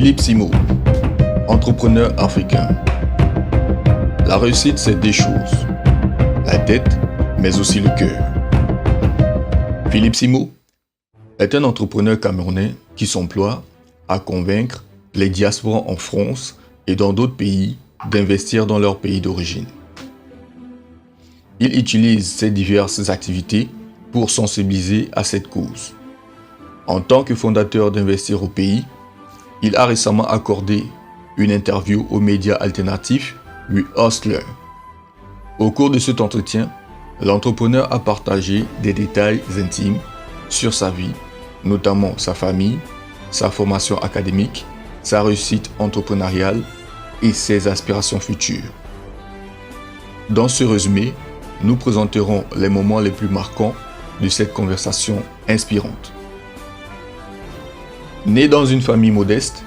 Philippe Simo, entrepreneur africain. La réussite, c'est des choses. La tête, mais aussi le cœur. Philippe Simo est un entrepreneur camerounais qui s'emploie à convaincre les diasporas en France et dans d'autres pays d'investir dans leur pays d'origine. Il utilise ces diverses activités pour sensibiliser à cette cause. En tant que fondateur d'Investir au pays, il a récemment accordé une interview aux médias alternatifs We Hustler. Au cours de cet entretien, l'entrepreneur a partagé des détails intimes sur sa vie, notamment sa famille, sa formation académique, sa réussite entrepreneuriale et ses aspirations futures. Dans ce résumé, nous présenterons les moments les plus marquants de cette conversation inspirante. Né dans une famille modeste,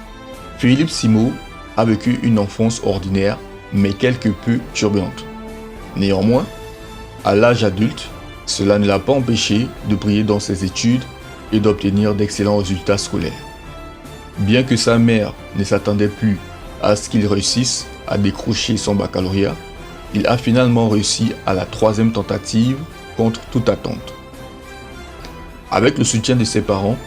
Philippe Simo a vécu une enfance ordinaire mais quelque peu turbulente. Néanmoins, à l'âge adulte, cela ne l'a pas empêché de briller dans ses études et d'obtenir d'excellents résultats scolaires. Bien que sa mère ne s'attendait plus à ce qu'il réussisse à décrocher son baccalauréat, il a finalement réussi à la 3e tentative contre toute attente. Avec le soutien de ses parents,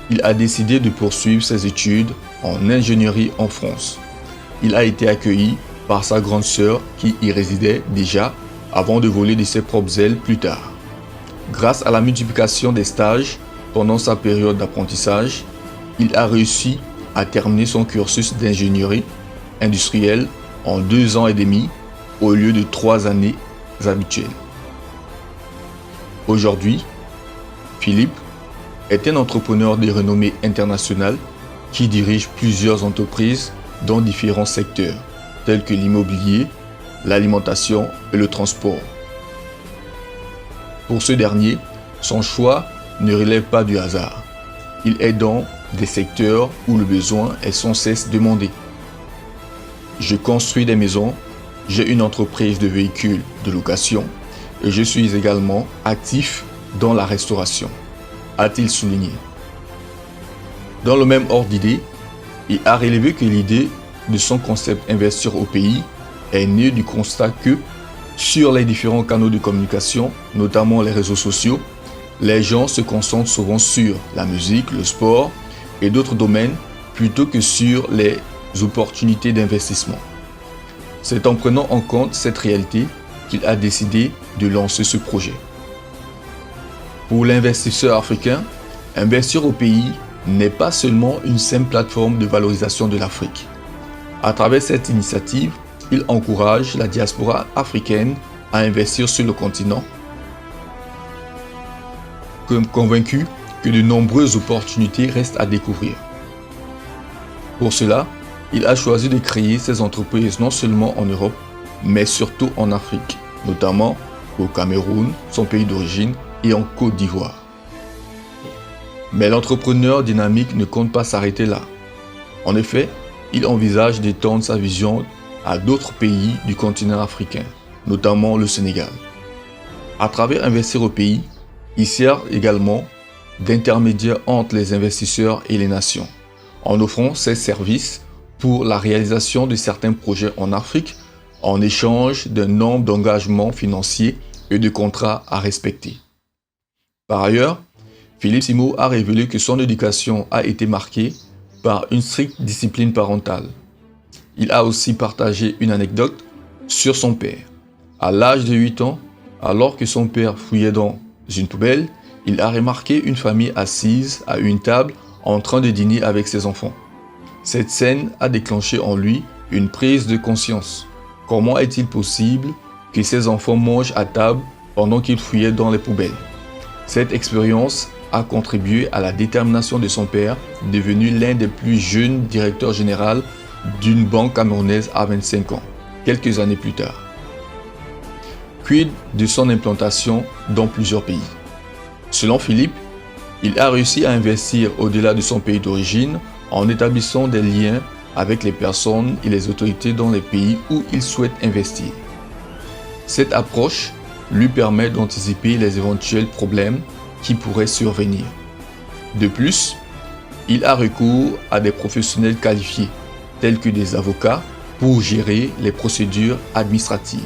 il a décidé de poursuivre ses études en ingénierie en France. Il a été accueilli par sa grande sœur qui y résidait déjà avant de voler de ses propres ailes plus tard. Grâce à la multiplication des stages pendant sa période d'apprentissage, il a réussi à terminer son cursus d'ingénierie industrielle en 2 ans et demi au lieu de 3 années habituelles. Aujourd'hui, Philippe est un entrepreneur de renommée internationale qui dirige plusieurs entreprises dans différents secteurs, tels que l'immobilier, l'alimentation et le transport. Pour ce dernier, son choix ne relève pas du hasard. Il est dans des secteurs où le besoin est sans cesse demandé. Je construis des maisons, j'ai une entreprise de véhicules de location et je suis également actif dans la restauration, a-t-il souligné. Dans le même ordre d'idée, il a relevé que l'idée de son concept Investir au pays est née du constat que, sur les différents canaux de communication, notamment les réseaux sociaux, les gens se concentrent souvent sur la musique, le sport et d'autres domaines plutôt que sur les opportunités d'investissement. C'est en prenant en compte cette réalité qu'il a décidé de lancer ce projet. Pour l'investisseur africain, Investir au pays n'est pas seulement une simple plateforme de valorisation de l'Afrique. À travers cette initiative, il encourage la diaspora africaine à investir sur le continent, convaincu que de nombreuses opportunités restent à découvrir. Pour cela, il a choisi de créer ses entreprises non seulement en Europe, mais surtout en Afrique, notamment au Cameroun, son pays d'origine, et en Côte d'Ivoire. Mais l'entrepreneur dynamique ne compte pas s'arrêter là. En effet, il envisage d'étendre sa vision à d'autres pays du continent africain, notamment le Sénégal. À travers Investir au pays, il sert également d'intermédiaire entre les investisseurs et les nations, en offrant ses services pour la réalisation de certains projets en Afrique en échange d'un nombre d'engagements financiers et de contrats à respecter. Par ailleurs, Philippe Simo a révélé que son éducation a été marquée par une stricte discipline parentale. Il a aussi partagé une anecdote sur son père. À l'âge de 8 ans, alors que son père fouillait dans une poubelle, il a remarqué une famille assise à une table en train de dîner avec ses enfants. Cette scène a déclenché en lui une prise de conscience. Comment est-il possible que ses enfants mangent à table pendant qu'ils fouillaient dans les poubelles? Cette expérience a contribué à la détermination de son père, devenu l'un des plus jeunes directeurs généraux d'une banque camerounaise à 25 ans, quelques années plus tard. Quid de son implantation dans plusieurs pays? Selon Philippe, il a réussi à investir au-delà de son pays d'origine en établissant des liens avec les personnes et les autorités dans les pays où il souhaite investir. Cette approche lui permet d'anticiper les éventuels problèmes qui pourraient survenir. De plus, il a recours à des professionnels qualifiés, tels que des avocats, pour gérer les procédures administratives.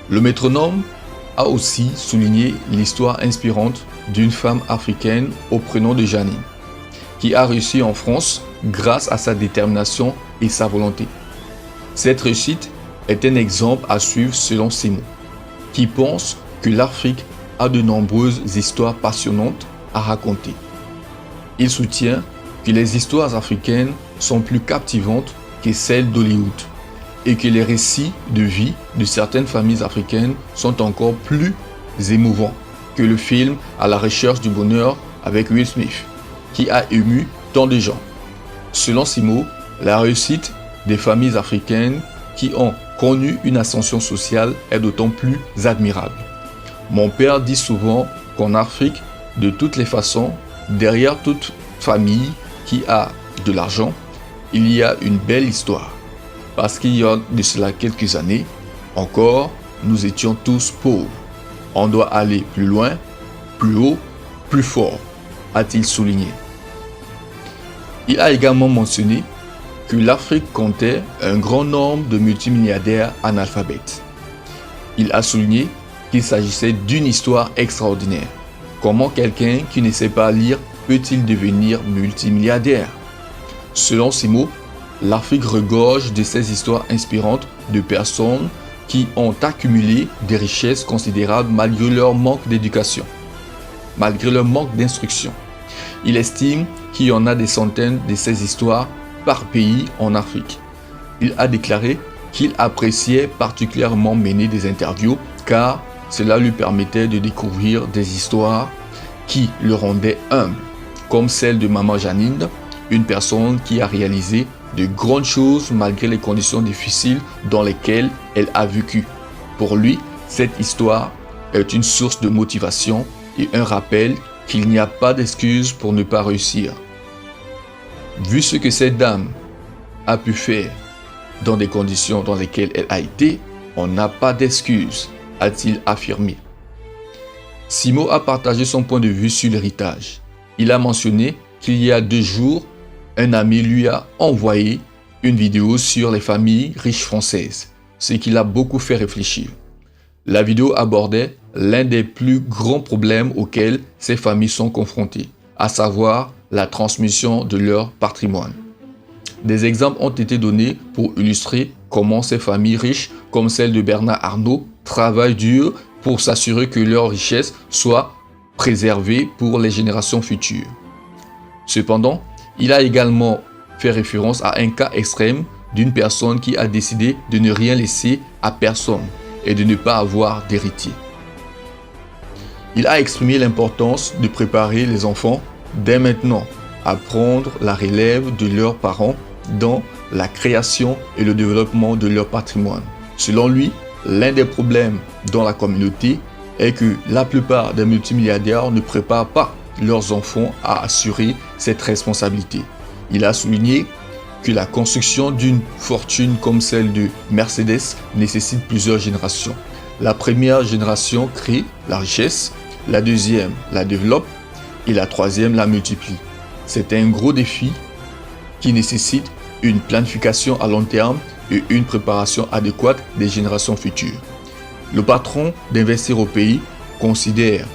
Le métronome a aussi souligné l'histoire inspirante d'une femme africaine au prénom de Janine, qui a réussi en France grâce à sa détermination et sa volonté. Cette réussite est un exemple à suivre selon Simon, qui pense que l'Afrique a de nombreuses histoires passionnantes à raconter. Il soutient que les histoires africaines sont plus captivantes que celles d'Hollywood et que les récits de vie de certaines familles africaines sont encore plus émouvants que le film À la recherche du bonheur avec Will Smith, qui a ému tant de gens. Selon Simo, la réussite des familles africaines qui ont connu une ascension sociale est d'autant plus admirable. Mon père dit souvent qu'en Afrique, de toutes les façons, derrière toute famille qui a de l'argent, il y a une belle histoire. Parce qu'il y a de cela quelques années, encore, nous étions tous pauvres. On doit aller plus loin, plus haut, plus fort, a-t-il souligné. Il a également mentionné que l'Afrique comptait un grand nombre de multimilliardaires analphabètes. Il a souligné qu'il s'agissait d'une histoire extraordinaire. Comment quelqu'un qui ne sait pas lire peut-il devenir multimilliardaire? Selon Simo, l'Afrique regorge de ces histoires inspirantes de personnes qui ont accumulé des richesses considérables malgré leur manque d'éducation, malgré leur manque d'instruction. Il estime qu'il y en a des centaines de ces histoires par pays en Afrique. Il a déclaré qu'il appréciait particulièrement mener des interviews car cela lui permettait de découvrir des histoires qui le rendaient humble, comme celle de Maman Janine, une personne qui a réalisé de grandes choses malgré les conditions difficiles dans lesquelles elle a vécu. Pour lui, cette histoire est une source de motivation et un rappel qu'il n'y a pas d'excuse pour ne pas réussir. Vu ce que cette dame a pu faire dans des conditions dans lesquelles elle a été, on n'a pas d'excuse, a-t-il affirmé. Simo a partagé son point de vue sur l'héritage. Il a mentionné qu'il y a 2 jours, un ami lui a envoyé une vidéo sur les familles riches françaises, ce qui l'a beaucoup fait réfléchir. La vidéo abordait l'un des plus grands problèmes auxquels ces familles sont confrontées, à savoir la transmission de leur patrimoine. Des exemples ont été donnés pour illustrer comment ces familles riches, comme celle de Bernard Arnault, travaillent dur pour s'assurer que leur richesse soit préservée pour les générations futures. Cependant, il a également fait référence à un cas extrême d'une personne qui a décidé de ne rien laisser à personne et de ne pas avoir d'héritier. Il a exprimé l'importance de préparer les enfants dès maintenant à prendre la relève de leurs parents dans la création et le développement de leur patrimoine. Selon lui, l'un des problèmes dans la communauté est que la plupart des multimilliardaires ne préparent pas leurs enfants à assurer cette responsabilité. Il a souligné que la construction d'une fortune comme celle de Mercedes nécessite plusieurs générations. La première génération crée la richesse, la deuxième la développe et la troisième la multiplie. C'est un gros défi qui nécessite une planification à long terme et une préparation adéquate des générations futures. Le patron d'Investir au pays considère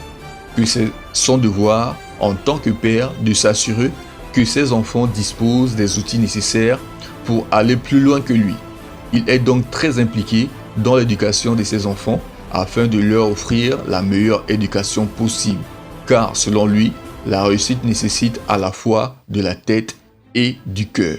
que c'est son devoir en tant que père de s'assurer que ses enfants disposent des outils nécessaires pour aller plus loin que lui. Il est donc très impliqué dans l'éducation de ses enfants afin de leur offrir la meilleure éducation possible, car selon lui, la réussite nécessite à la fois de la tête et du cœur.